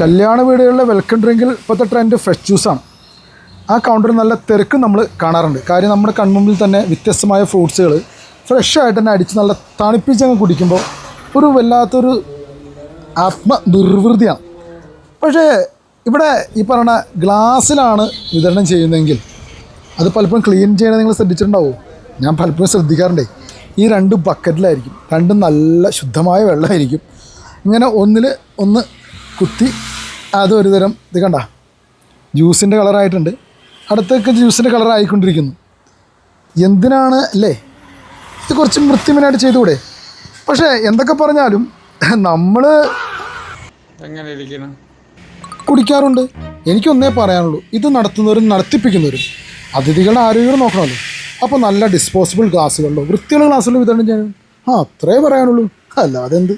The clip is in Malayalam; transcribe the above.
കല്യാണ വീടുകളിലെ വെൽക്കം ഡ്രിങ്കിൽ ഇപ്പോഴത്തെ ട്രെൻഡ് ഫ്രഷ് ജ്യൂസാണ്. ആ കൗണ്ടറിൽ നല്ല തിരക്ക് നമ്മൾ കാണാറുണ്ട്. കാര്യം നമ്മുടെ കൺമുമ്പിൽ തന്നെ വ്യത്യസ്തമായ ഫ്രൂട്ട്സുകൾ ഫ്രഷായിട്ട് തന്നെ അടിച്ച് നല്ല തണുപ്പിച്ചങ്ങ് കുടിക്കുമ്പോൾ ഒരു വല്ലാത്തൊരു ആത്മനിർവൃതിയാണ്. പക്ഷേ ഇവിടെ ഈ പറയുന്ന ഗ്ലാസ്സിലാണ് വിതരണം ചെയ്യുന്നതെങ്കിൽ അത് പലപ്പോഴും ക്ലീൻ ചെയ്യണത് നിങ്ങൾ ശ്രദ്ധിച്ചിട്ടുണ്ടാവുമോ? ഞാൻ പലപ്പോഴും ശ്രദ്ധിക്കാറുണ്ടേ. ഈ 2 ബക്കറ്റിലായിരിക്കും, രണ്ടും നല്ല ശുദ്ധമായ വെള്ളമായിരിക്കും. ഇങ്ങനെ ഒന്നിൽ ഒന്ന് കുത്തി അതൊരു തരം ഇത് കണ്ട ജ്യൂസിൻ്റെ കളറായിട്ടുണ്ട്, അടുത്തൊക്കെ ജ്യൂസിൻ്റെ കളറായിക്കൊണ്ടിരിക്കുന്നു. എന്തിനാണ് അല്ലേ? ഇത് കുറച്ച് വൃത്തിമനായിട്ട് ചെയ്തുകൂടെ? പക്ഷേ എന്തൊക്കെ പറഞ്ഞാലും നമ്മൾ എങ്ങനെ ഇരിക്കണം കുടിക്കാറുണ്ട്. എനിക്കൊന്നേ പറയാനുള്ളൂ, ഇത് നടത്തുന്നവരും നടത്തിപ്പിക്കുന്നവരും അതിഥികളുടെ ആരോഗ്യം നോക്കണമല്ലോ. അപ്പോൾ നല്ല ഡിസ്പോസിബിൾ ഗ്ലാസ്സുകളിലോ വൃത്തിയുള്ള ഗ്ലാസ്സുകളിലോ വിതരണം ചെയ്യണം. അത്രേ പറയാനുള്ളൂ, അല്ലാതെ എന്ത്.